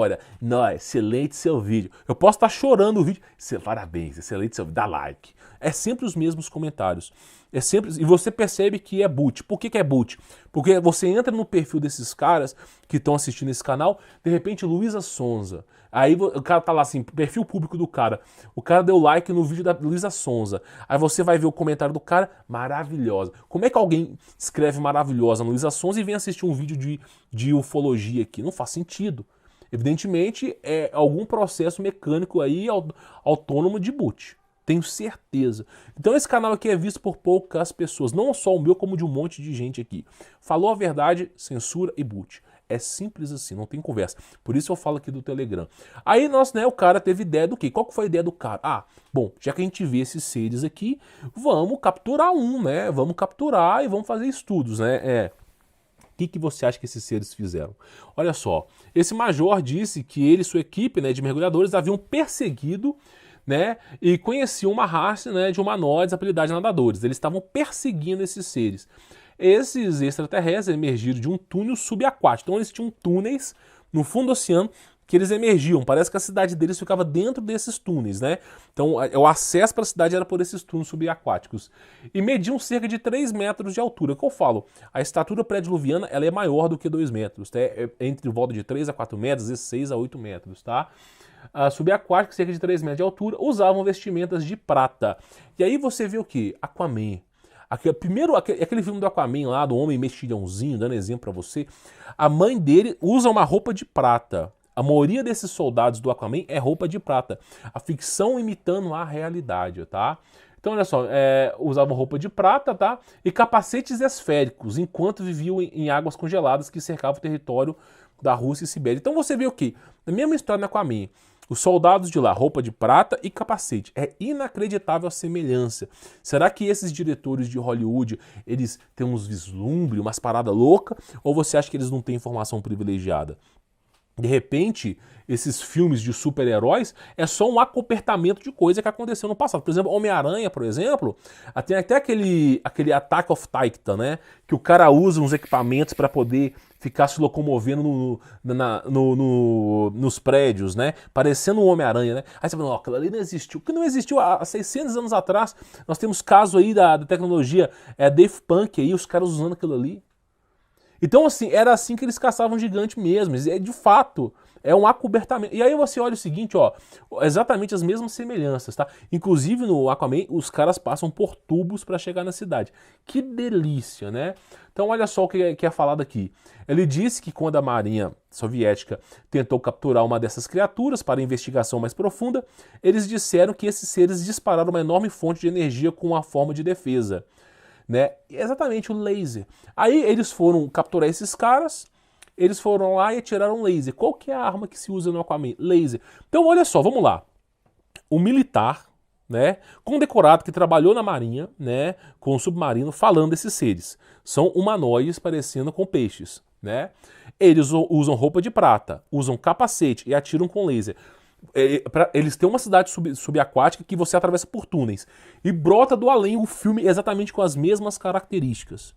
Olha, não, excelente seu vídeo. Eu posso estar chorando o vídeo. Parabéns, excelente seu vídeo. Dá like. É sempre os mesmos comentários. É sempre. E você percebe que é boot. Por que é boot? Porque você entra no perfil desses caras que estão assistindo esse canal, de repente, Luísa Sonza. Aí o cara tá lá assim, perfil público do cara. O cara deu like no vídeo da Luísa Sonza. Aí você vai ver o comentário do cara, maravilhosa. Como é que alguém escreve maravilhosa no Luísa Sonza e vem assistir um vídeo de ufologia aqui? Não faz sentido. Evidentemente, é algum processo mecânico aí autônomo de boot. Tenho certeza. Então esse canal aqui é visto por poucas pessoas. Não só o meu, como de um monte de gente aqui. Falou a verdade, censura e boot. É simples assim, não tem conversa. Por isso eu falo aqui do Telegram. Aí o cara teve ideia do quê? Qual que foi a ideia do cara? Ah, bom, já que a gente vê esses seres aqui, vamos capturar um, né? Vamos capturar e vamos fazer estudos, né? O que você acha que esses seres fizeram? Olha só, esse major disse que ele e sua equipe, né, de mergulhadores haviam perseguido, né, e conheciam uma raça, né, de humanoides habilidade nadadores. Eles estavam perseguindo esses seres. Esses extraterrestres emergiram de um túnel subaquático. Então eles tinham túneis no fundo do oceano que eles emergiam. Parece que a cidade deles ficava dentro desses túneis, né? Então o acesso para a cidade era por esses túneis subaquáticos. E mediam cerca de 3 metros de altura. Que eu falo, a estatura pré-diluviana ela é maior do que 2 metros, tá? É entre volta de 3 a 4 metros e 6 a 8 metros, tá? Subaquáticos, cerca de 3 metros de altura, usavam vestimentas de prata. E aí você vê o que? Aquaman. Aquele filme do Aquaman lá, do homem mexilhãozinho, dando exemplo pra você, a mãe dele usa uma roupa de prata. A maioria desses soldados do Aquaman é roupa de prata. A ficção imitando a realidade, tá? Então, olha só, usavam roupa de prata, tá? E capacetes esféricos, enquanto viviam em águas congeladas que cercavam o território da Rússia e Sibéria. Então você vê o quê? A mesma história no Aquaman. Os soldados de lá, roupa de prata e capacete. É inacreditável a semelhança. Será que esses diretores de Hollywood, eles têm uns vislumbres, umas paradas loucas? Ou você acha que eles não têm informação privilegiada? De repente, esses filmes de super-heróis é só um acobertamento de coisa que aconteceu no passado. Por exemplo, Homem-Aranha, por exemplo, tem até aquele Attack of Titan, né? Que o cara usa uns equipamentos para poder ficar se locomovendo nos prédios, né? Parecendo um Homem-Aranha, né? Aí você fala, aquilo ali não existiu. O que não existiu há 600 anos atrás? Nós temos caso aí da tecnologia Daft Punk aí, os caras usando aquilo ali. Então, assim, era assim que eles caçavam gigante mesmo. De fato, é um acobertamento. E aí você olha o seguinte, ó, exatamente as mesmas semelhanças, tá? Inclusive no Aquaman, os caras passam por tubos para chegar na cidade. Que delícia, né? Então, olha só o que é falado aqui. Ele disse que quando a Marinha Soviética tentou capturar uma dessas criaturas para investigação mais profunda, eles disseram que esses seres dispararam uma enorme fonte de energia com uma forma de defesa. Né? Exatamente, o laser. Aí eles foram capturar esses caras, eles foram lá e atiraram um laser. Qual que é a arma que se usa no Aquaman? Laser. Então olha só, vamos lá. O militar, né, condecorado que trabalhou na marinha, né, com o submarino, falando desses seres. São humanoides parecendo com peixes, né? Eles usam roupa de prata, usam capacete e atiram com laser. Eles têm uma cidade subaquática que você atravessa por túneis. E brota do além o filme exatamente com as mesmas características.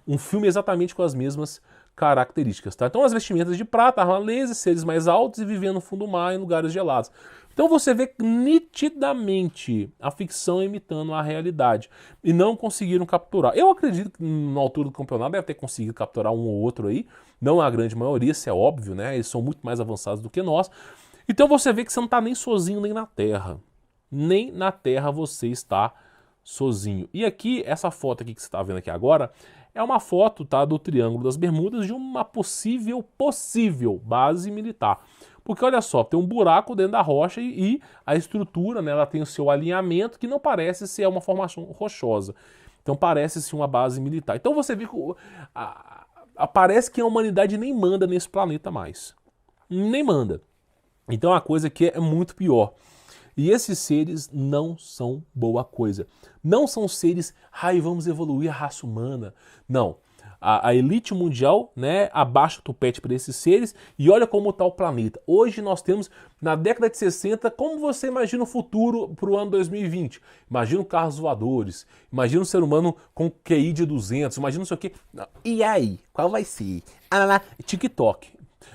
Um filme exatamente com as mesmas características, tá? Então as vestimentas de prata, arma laser, seres mais altos e vivendo no fundo do mar em lugares gelados. Então você vê nitidamente a ficção imitando a realidade. E não conseguiram capturar. Eu acredito que na altura do campeonato deve ter conseguido capturar um ou outro aí. Não a grande maioria, isso é óbvio, né? Eles são muito mais avançados do que nós. Então você vê que você não está nem sozinho nem na Terra. Nem na Terra você está sozinho. E aqui, essa foto aqui que você está vendo aqui agora, é uma foto, tá, do Triângulo das Bermudas de uma possível base militar. Porque olha só, tem um buraco dentro da rocha e a estrutura, né, ela tem o seu alinhamento que não parece ser uma formação rochosa. Então parece ser uma base militar. Então você vê que parece que a humanidade nem manda nesse planeta mais. Nem manda. Então a coisa aqui é muito pior. E esses seres não são boa coisa. Não são seres, vamos evoluir a raça humana. Não. A elite mundial, né, abaixa o tupete para esses seres e olha como está o planeta. Hoje nós temos, na década de 60, como você imagina o futuro para o ano 2020? Imagina carros voadores, imagina um ser humano com QI de 200, imagina não sei o quê. E aí, qual vai ser? TikTok.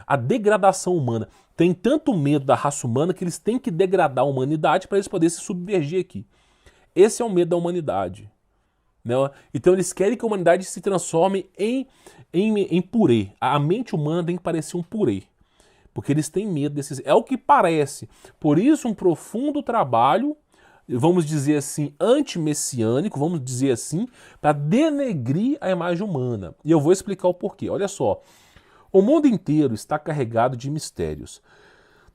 A degradação humana. têm tanto medo da raça humana que eles têm que degradar a humanidade para eles poderem se submergir aqui. Esse é o medo da humanidade. Né? Então eles querem que a humanidade se transforme em purê. A mente humana tem que parecer um purê. Porque eles têm medo desses... É o que parece. Por isso um profundo trabalho, vamos dizer assim, anti-messiânico, vamos dizer assim, para denegrir a imagem humana. E eu vou explicar o porquê. Olha só. O mundo inteiro está carregado de mistérios.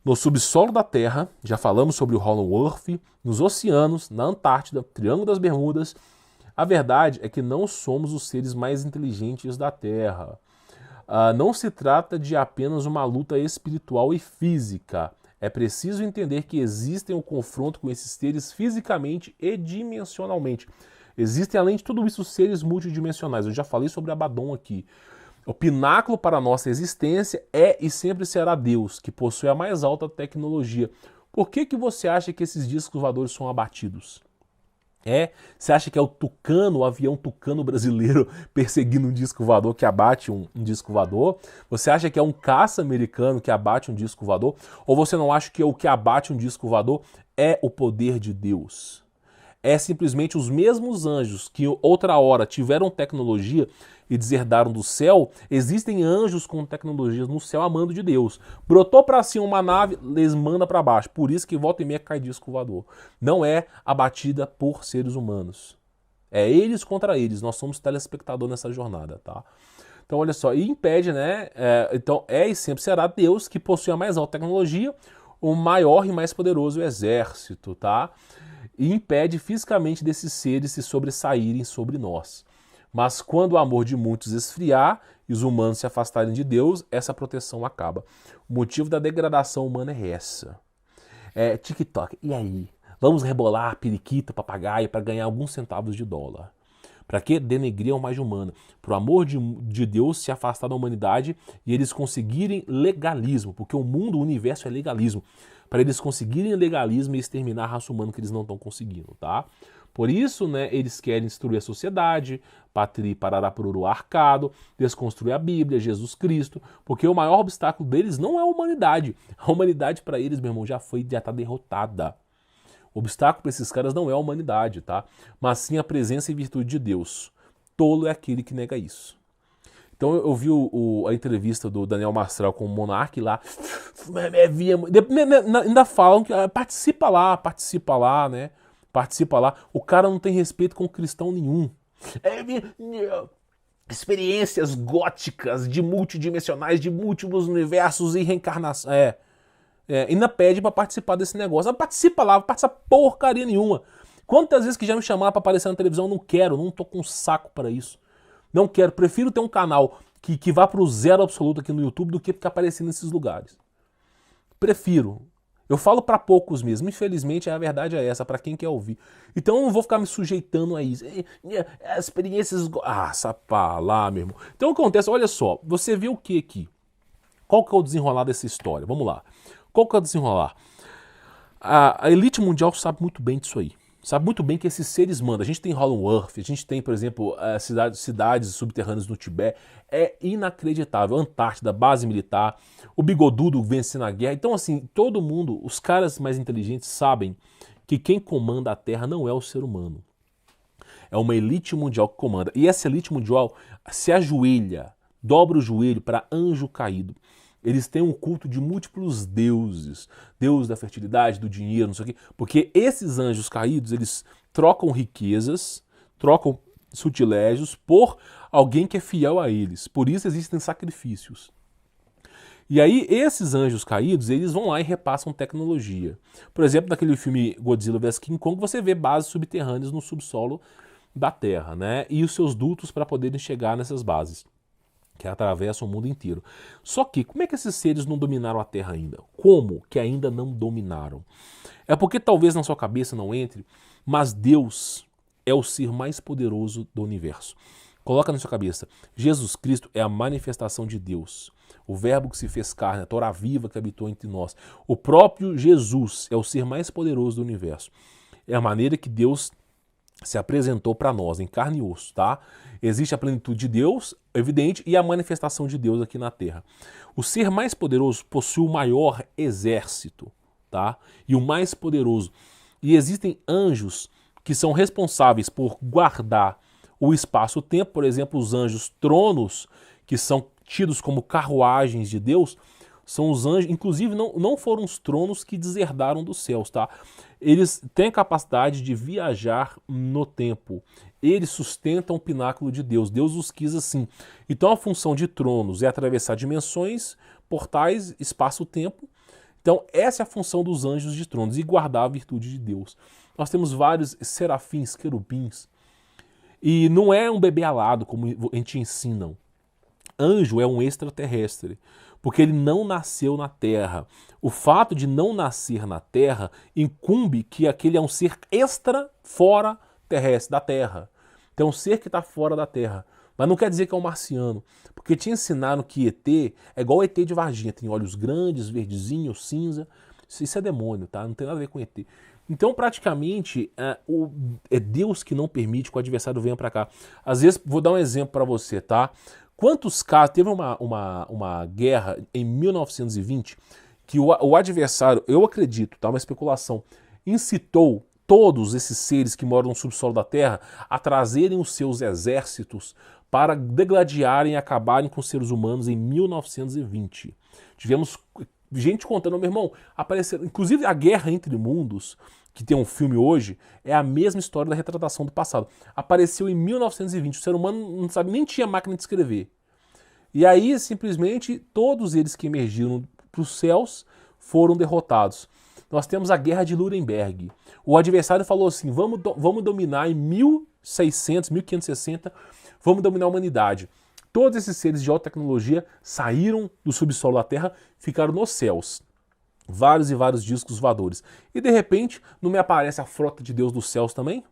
No subsolo da Terra, já falamos sobre o Hollow Earth, nos oceanos, na Antártida, Triângulo das Bermudas. A verdade é que não somos os seres mais inteligentes da Terra. Não se trata de apenas uma luta espiritual e física. É preciso entender que existem um confronto com esses seres fisicamente e dimensionalmente. Existem, além de tudo isso, seres multidimensionais. Eu já falei sobre Abaddon aqui. O pináculo para a nossa existência é e sempre será Deus, que possui a mais alta tecnologia. Por que você acha que esses discos voadores são abatidos? Você acha que é o Tucano, o avião Tucano brasileiro perseguindo um disco voador que abate um disco voador? Você acha que é um caça americano que abate um disco voador? Ou você não acha que o que abate um disco voador é o poder de Deus? É simplesmente os mesmos anjos que outra hora tiveram tecnologia e deserdaram do céu. Existem anjos com tecnologias no céu amando de Deus. Brotou para cima uma nave, les manda para baixo. Por isso que volta e meia cai disco voador. Não é abatida por seres humanos. É eles contra eles. Nós somos telespectador nessa jornada, tá? Então olha só, e impede, né? Então e sempre será Deus que possui a mais alta tecnologia, o maior e mais poderoso exército, tá? E impede fisicamente desses seres se sobressaírem sobre nós. Mas quando o amor de muitos esfriar e os humanos se afastarem de Deus, essa proteção acaba. O motivo da degradação humana é essa. TikTok, e aí? Vamos rebolar periquita, papagaio para ganhar alguns centavos de dólar. Para quê? Denegrir a imagem humana. Para o amor de Deus se afastar da humanidade e eles conseguirem legalismo, porque o mundo, o universo é legalismo. Para eles conseguirem legalismo e exterminar a raça humana que eles não estão conseguindo, tá? Por isso, né, eles querem destruir a sociedade, patri, pararapururu, arcado, desconstruir a Bíblia, Jesus Cristo, porque o maior obstáculo deles não é a humanidade. A humanidade para eles, meu irmão, já está derrotada. O obstáculo para esses caras não é a humanidade, tá? Mas sim a presença e virtude de Deus. Tolo é aquele que nega isso. Então eu vi a entrevista do Daniel Mastral com o Monark lá, ainda falam que participa lá, né? Participa lá. O cara não tem respeito com cristão nenhum. Experiências góticas de multidimensionais, de múltiplos universos e reencarnação. Ainda pede pra participar desse negócio. Participa lá, não participa porcaria nenhuma. Quantas vezes que já me chamaram pra aparecer na televisão, não quero, não tô com saco para isso. Não quero, prefiro ter um canal que vá pro zero absoluto aqui no YouTube do que ficar aparecendo nesses lugares. Prefiro. Eu falo para poucos mesmo, infelizmente a verdade é essa, para quem quer ouvir. Então eu não vou ficar me sujeitando a isso. As experiências... sapá lá, meu irmão. Então o que acontece, olha só, você vê o que aqui? Qual que é o desenrolar dessa história? Vamos lá. Qual que é o desenrolar? A elite mundial sabe muito bem disso aí. Sabe muito bem que esses seres mandam. A gente tem Hollow Earth, a gente tem, por exemplo, cidades subterrâneas no Tibete. É inacreditável. Antártida, base militar, o bigodudo vencendo a guerra. Então, assim, todo mundo, os caras mais inteligentes sabem que quem comanda a Terra não é o ser humano. É uma elite mundial que comanda. E essa elite mundial se ajoelha, dobra o joelho para anjo caído. Eles têm um culto de múltiplos deuses. Deus da fertilidade, do dinheiro, não sei o quê. Porque esses anjos caídos, eles trocam riquezas, trocam sutilégios por alguém que é fiel a eles. Por isso existem sacrifícios. E aí esses anjos caídos, eles vão lá e repassam tecnologia. Por exemplo, naquele filme Godzilla vs King Kong, você vê bases subterrâneas no subsolo da Terra, né? E os seus dutos para poderem chegar nessas bases, que atravessam o mundo inteiro. Só que, como é que esses seres não dominaram a Terra ainda? Como que ainda não dominaram? É porque talvez na sua cabeça não entre, mas Deus é o ser mais poderoso do universo. Coloca na sua cabeça, Jesus Cristo é a manifestação de Deus. O verbo que se fez carne, a Torá viva que habitou entre nós. O próprio Jesus é o ser mais poderoso do universo. É a maneira que Deus se apresentou para nós em carne e osso, tá? Existe a plenitude de Deus, evidente, e a manifestação de Deus aqui na Terra. O ser mais poderoso possui o maior exército, tá? E o mais poderoso. E existem anjos que são responsáveis por guardar o espaço-tempo, por exemplo, os anjos tronos, que são tidos como carruagens de Deus, são os anjos, inclusive não foram os tronos que deserdaram dos céus, tá? Eles têm capacidade de viajar no tempo. Eles sustentam o pináculo de Deus. Deus os quis assim. Então a função de tronos é atravessar dimensões, portais, espaço-tempo. Então essa é a função dos anjos de tronos e guardar a virtude de Deus. Nós temos vários serafins, querubins. E não é um bebê alado, como a gente ensina. Anjo é um extraterrestre, porque ele não nasceu na Terra. O fato de não nascer na Terra incumbe que aquele é um ser extra fora terrestre, da Terra. Então é um ser que está fora da Terra. Mas não quer dizer que é um marciano, porque te ensinaram que ET é igual ET de Varginha, tem olhos grandes, verdezinho, cinza. Isso é demônio, tá? Não tem nada a ver com ET. Então, praticamente, é Deus que não permite que o adversário venha para cá. Às vezes, vou dar um exemplo para você, tá? Quantos casos... Teve uma guerra em 1920 que o adversário, eu acredito, tá? Uma especulação, incitou todos esses seres que moram no subsolo da Terra a trazerem os seus exércitos para degladiarem e acabarem com os seres humanos em 1920. Tivemos gente contando, meu irmão, apareceram, inclusive a Guerra Entre Mundos, que tem um filme hoje, é a mesma história da retratação do passado. Apareceu em 1920, o ser humano não sabe, nem tinha máquina de escrever. E aí, simplesmente, todos eles que emergiram para os céus foram derrotados. Nós temos a Guerra de Nuremberg. O adversário falou assim, vamos dominar em 1600, 1560, vamos dominar a humanidade. Todos esses seres de alta tecnologia saíram do subsolo da Terra, ficaram nos céus. Vários e vários discos voadores. E de repente, não me aparece a frota de Deus dos céus também?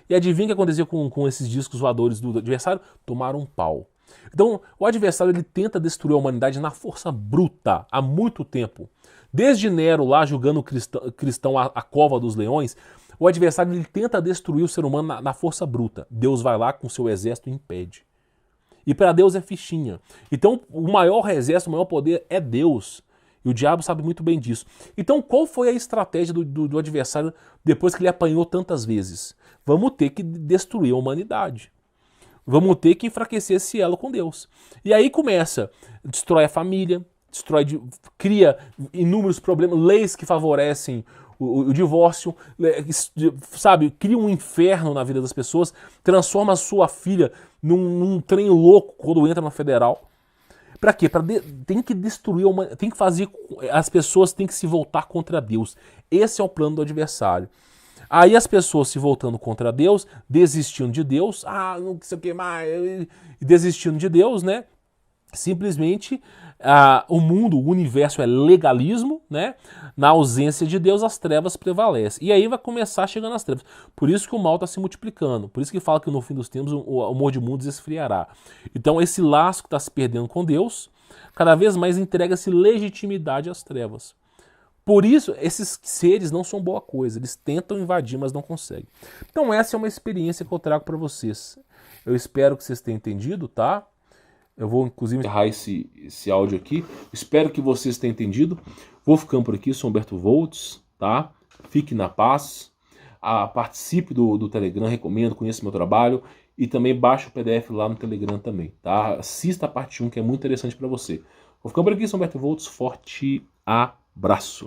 E adivinha o que aconteceu com esses discos voadores do adversário? Tomaram um pau. Então, o adversário ele tenta destruir a humanidade na força bruta há muito tempo. Desde Nero lá julgando o cristão a cova dos leões, o adversário ele tenta destruir o ser humano na força bruta. Deus vai lá com seu exército e impede. E para Deus é fichinha. Então, o maior exército, o maior poder é Deus. E o diabo sabe muito bem disso. Então, qual foi a estratégia do adversário depois que ele apanhou tantas vezes? Vamos ter que destruir a humanidade. Vamos ter que enfraquecer esse elo com Deus. E aí começa, destrói a família, cria inúmeros problemas, leis que favorecem o divórcio, sabe, cria um inferno na vida das pessoas, transforma a sua filha num trem louco quando entra na federal. Para quê? Tem que destruir, tem que fazer, as pessoas têm que se voltar contra Deus. Esse é o plano do adversário. Aí as pessoas se voltando contra Deus, desistindo de Deus, não sei o que mais, desistindo de Deus, né? Simplesmente o mundo, o universo é legalismo, né? Na ausência de Deus, as trevas prevalecem. E aí vai começar chegando as trevas. Por isso que o mal está se multiplicando. Por isso que fala que no fim dos tempos o amor de mundos esfriará. Então esse laço que está se perdendo com Deus, cada vez mais entrega-se legitimidade às trevas. Por isso, esses seres não são boa coisa. Eles tentam invadir, mas não conseguem. Então essa é uma experiência que eu trago para vocês. Eu espero que vocês tenham entendido, tá? Eu vou, inclusive, encerrar esse áudio aqui. Espero que vocês tenham entendido. Vou ficando por aqui, sou Humberto Voltz, tá? Fique na paz. Participe do Telegram, recomendo, conheça meu trabalho. E também baixe o PDF lá no Telegram também, tá? Assista a parte 1, que é muito interessante para você. Vou ficando por aqui, sou Humberto Voltz. Forte abraço.